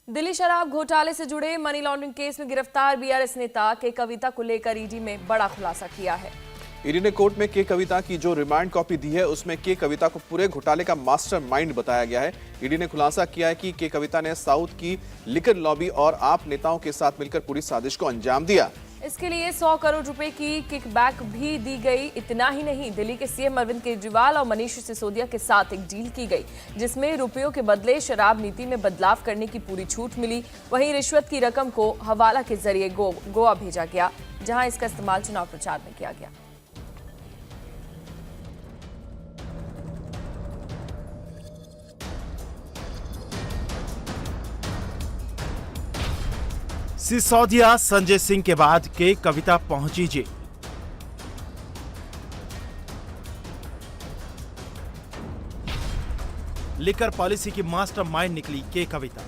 दिल्ली शराब घोटाले से जुड़े मनी लॉन्ड्रिंग केस में गिरफ्तार बीआरएस नेता के कविता को लेकर ईडी ने बड़ा खुलासा किया है। ईडी ने कोर्ट में के कविता की जो रिमांड कॉपी दी है उसमें के कविता को पूरे घोटाले का मास्टरमाइंड बताया गया है। ईडी ने खुलासा किया है कि के कविता ने साउथ की लिकर लॉबी और आप नेताओं के साथ मिलकर पूरी साजिश को अंजाम दिया। इसके लिए 100 करोड़ रुपए की किकबैक भी दी गई। इतना ही नहीं, दिल्ली के सीएम अरविंद केजरीवाल और मनीष सिसोदिया के साथ एक डील की गई जिसमें रुपयों के बदले शराब नीति में बदलाव करने की पूरी छूट मिली। वहीं रिश्वत की रकम को हवाला के जरिए गोवा भेजा गया, जहां इसका इस्तेमाल चुनाव प्रचार में किया गया। सिसोदिया संजय सिंह के बाद के कविता पहुंची जेल। लिकर पॉलिसी की मास्टरमाइंड निकली के कविता।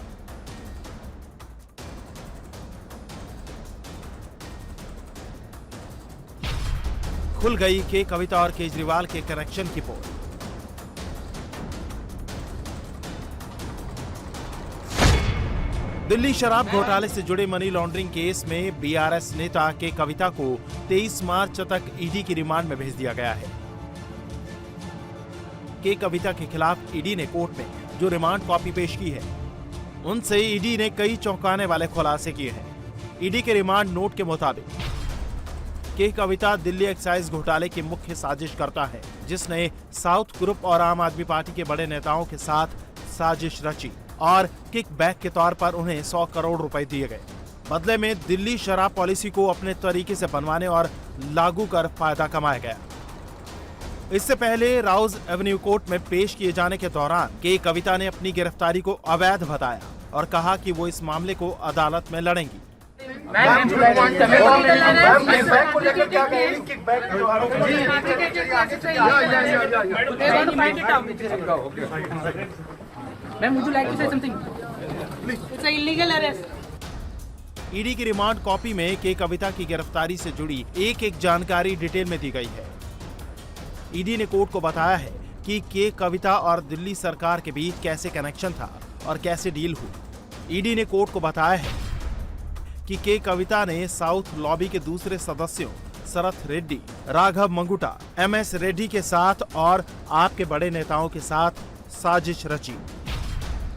खुल गई के कविता और केजरीवाल के कनेक्शन की पोल। दिल्ली शराब घोटाले से जुड़े मनी लॉन्ड्रिंग केस में बीआरएस नेता के कविता को 23 मार्च तक ईडी की रिमांड में भेज दिया गया है। के कविता के खिलाफ ईडी ने कोर्ट में जो रिमांड कॉपी पेश की है, उनसे ईडी ने कई चौंकाने वाले खुलासे किए हैं। ईडी के रिमांड नोट के मुताबिक के कविता दिल्ली एक्साइज घोटाले की मुख्य साजिश करता है, जिसने साउथ ग्रुप और आम आदमी पार्टी के बड़े नेताओं के साथ साजिश रची और किकबैक के तौर पर उन्हें 100 करोड़ रुपए दिए गए। बदले में दिल्ली शराब पॉलिसी को अपने तरीके से बनवाने और लागू कर फायदा कमाया गया। इससे पहले राउज एवेन्यू कोर्ट में पेश किए जाने के दौरान के कविता ने अपनी गिरफ्तारी को अवैध बताया और कहा कि वो इस मामले को अदालत में लड़ेंगी। Ma'am, would you like to say something? Please. It's an illegal arrest. ED की रिमांड कॉपी में के कविता की गिरफ्तारी से जुड़ी एक जानकारी डिटेल में दी गई है। ईडी ने कोर्ट को बताया है कि के कविता और दिल्ली सरकार के बीच कैसे कनेक्शन था और कैसे डील हुई। ईडी ने कोर्ट को बताया है कि के कविता ने साउथ लॉबी के दूसरे सदस्यों शरथ रेड्डी, राघव मंगुटा, एमएस रेड्डी के साथ और आपके बड़े नेताओं के साथ साजिश रची।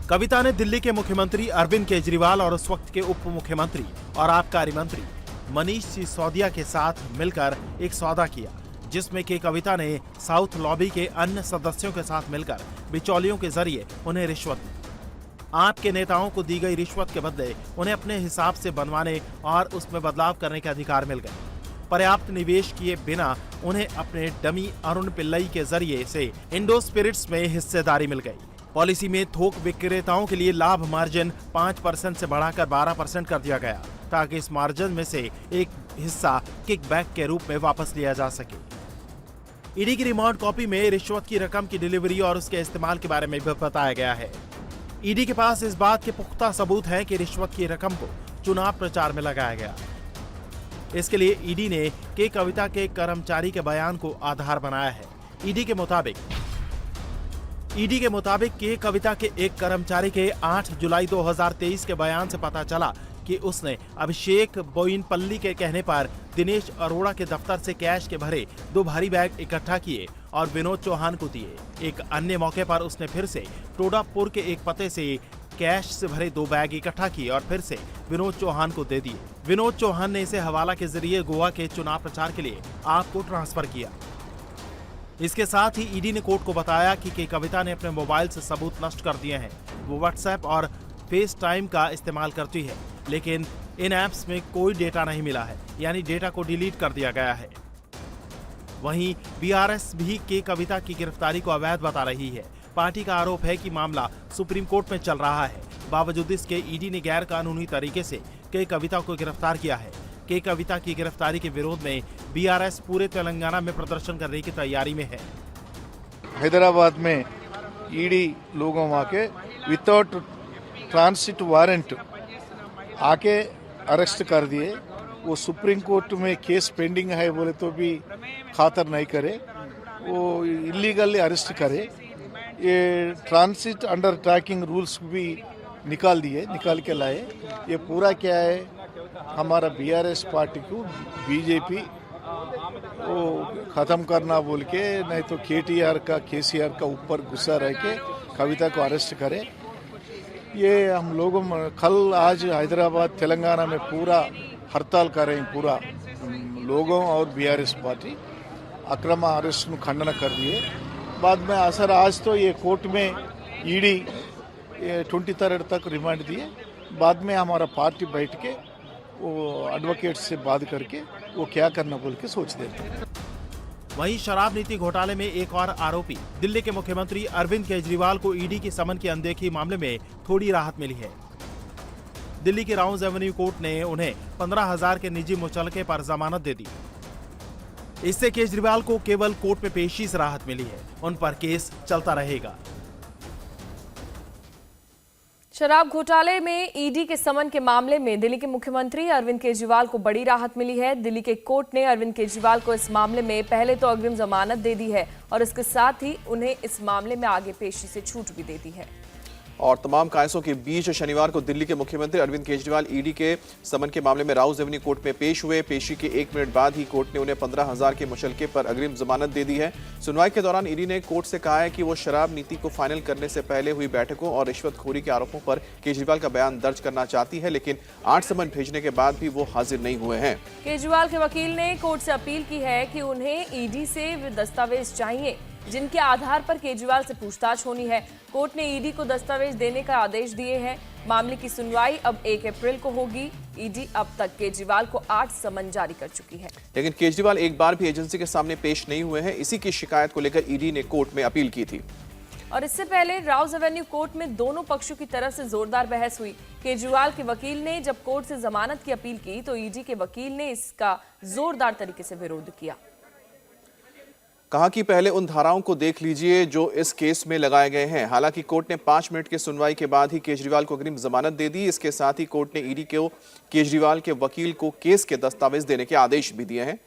कविता ने दिल्ली के मुख्यमंत्री अरविंद केजरीवाल और उस वक्त के उप मुख्यमंत्री और आबकारी मंत्री मनीष सिसोदिया के साथ मिलकर एक सौदा किया, जिसमें के कविता ने साउथ लॉबी के अन्य सदस्यों के साथ मिलकर बिचौलियों के जरिए उन्हें रिश्वत दी। आपके नेताओं को दी गई रिश्वत के बदले उन्हें अपने हिसाब से बनवाने और उसमें बदलाव करने के अधिकार मिल गए। पर्याप्त निवेश किए बिना उन्हें अपने डमी अरुण पिल्लई के जरिए से इंडो स्पिरिट्स में हिस्सेदारी मिल गई। पॉलिसी में थोक विक्रेताओं के लिए लाभ मार्जिन 5% से बढ़ाकर 12% कर दिया गया, ताकि इस मार्जिन में से एक हिस्सा किकबैक के रूप में वापस लिया जा सके। ईडी की रिमांड कॉपी में रिश्वत की रकम की डिलीवरी और उसके इस्तेमाल के बारे में भी बताया गया है। ईडी के पास इस बात के पुख्ता सबूत हैं कि रिश्वत की रकम को चुनाव प्रचार में लगाया गया। इसके लिए ईडी ने के कविता के कर्मचारी के बयान को आधार बनाया है। ईडी के मुताबिक के कविता के एक कर्मचारी के 8 जुलाई 2023 के बयान से पता चला कि उसने अभिषेक बोयिनपल्ली के कहने पर दिनेश अरोड़ा के दफ्तर से कैश के भरे 2 भारी बैग इकट्ठा किए और विनोद चौहान को दिए। एक अन्य मौके पर उसने फिर से टोडापुर के एक पते से कैश से भरे 2 बैग इकट्ठा किए और फिर से विनोद चौहान को दे दिए। विनोद चौहान ने इसे हवाला के जरिए गोवा के चुनाव प्रचार के लिए आपको ट्रांसफर किया। इसके साथ ही ईडी ने कोर्ट को बताया कि के कविता ने अपने मोबाइल से सबूत नष्ट कर दिए हैं। वो व्हाट्सएप और फेस टाइम का इस्तेमाल करती है, लेकिन इन ऐप्स में कोई डेटा नहीं मिला है, यानी डेटा को डिलीट कर दिया गया है। वहीं बीआरएस भी के कविता की गिरफ्तारी को अवैध बता रही है। पार्टी का आरोप है कि मामला सुप्रीम कोर्ट में चल रहा है। बावजूद इसके ईडी ने गैर कानूनी तरीके से के कविता को गिरफ्तार किया है। के कविता की गिरफ्तारी के विरोध में बीआरएस पूरे तेलंगाना में प्रदर्शन करने की तैयारी में है। हैदराबाद में ईडी लोगों आके विदाउट ट्रांसिट वारंट आके अरेस्ट कर दिए। वो सुप्रीम कोर्ट में केस पेंडिंग है बोले तो भी खातर नहीं करे, वो इलीगली अरेस्ट करे। ये ट्रांसिट अंडर ट्रैकिंग रूल्स भी निकाल दिए, निकाल के लाए। ये पूरा क्या है, हमारा बीआरएस पार्टी को बीजेपी वो ख़त्म करना बोल के, नहीं तो केटीआर का केसीआर का ऊपर गुस्सा रह के कविता को अरेस्ट करे। ये हम लोगों कल आज हैदराबाद तेलंगाना में पूरा हड़ताल करें, पूरा लोगों और बीआरएस पार्टी अक्रम अरेस्ट नु खंडन कर दिए। बाद में असर आज तो ये कोर्ट में ईडी 23 तक रिमांड दिए। बाद में हमारा पार्टी बैठ के वो एडवोकेट से बात करके वो क्या करना बोल के सोच देते। वहीं शराब नीति घोटाले में एक और आरोपी दिल्ली के मुख्यमंत्री अरविंद केजरीवाल को ईडी की समन की अनदेखी मामले में थोड़ी राहत मिली है। दिल्ली की राउंड एवेन्यू कोर्ट ने उन्हें 15,000 के निजी मुचलके पर जमानत दे दी। इससे केजरीवाल को केवल कोर्ट में पेशी से राहत मिली है, उन पर केस चलता रहेगा। शराब घोटाले में ईडी के समन के मामले में दिल्ली के मुख्यमंत्री अरविंद केजरीवाल को बड़ी राहत मिली है। दिल्ली के कोर्ट ने अरविंद केजरीवाल को इस मामले में पहले तो अग्रिम जमानत दे दी है और इसके साथ ही उन्हें इस मामले में आगे पेशी से छूट भी दे दी है। और तमाम कायसों के बीच शनिवार को दिल्ली के मुख्यमंत्री अरविंद केजरीवाल ईडी के समन के मामले में राउज एवेन्यू कोर्ट में पेश हुए। पेशी के 1 मिनट बाद ही कोर्ट ने उन्हें 15,000 के मुचलके पर अग्रिम जमानत दे दी है। सुनवाई के दौरान ईडी ने कोर्ट से कहा है कि वो शराब नीति को फाइनल करने से पहले हुई बैठकों और रिश्वतखोरी के आरोपों पर केजरीवाल का बयान दर्ज करना चाहती है, लेकिन 8 समन भेजने के बाद भी वो हाजिर नहीं हुए हैं। केजरीवाल के वकील ने कोर्ट से अपील की है कि उन्हें ईडी से वे दस्तावेज चाहिए जिनके आधार पर केजरीवाल से पूछताछ होनी है। कोर्ट ने ईडी को दस्तावेज देने का आदेश दिए हैं। मामले की सुनवाई अब 1 अप्रैल को होगी। ईडी अब तक केजरीवाल को 8 समन जारी कर चुकी है, लेकिन केजरीवाल एक बार भी एजेंसी के सामने पेश नहीं हुए हैं। इसी की शिकायत को लेकर ईडी ने कोर्ट में अपील की थी। और इससे पहले राउज एवेन्यू कोर्ट में दोनों पक्षों की तरफ से जोरदार बहस हुई। केजरीवाल के वकील ने जब कोर्ट से जमानत की अपील की तो ईडी के वकील ने इसका जोरदार तरीके से विरोध किया। कहा कि पहले उन धाराओं को देख लीजिए जो इस केस में लगाए गए हैं। हालांकि कोर्ट ने 5 मिनट की सुनवाई के बाद ही केजरीवाल को अग्रिम जमानत दे दी। इसके साथ ही कोर्ट ने ईडी को केजरीवाल के वकील को केस के दस्तावेज देने के आदेश भी दिए हैं।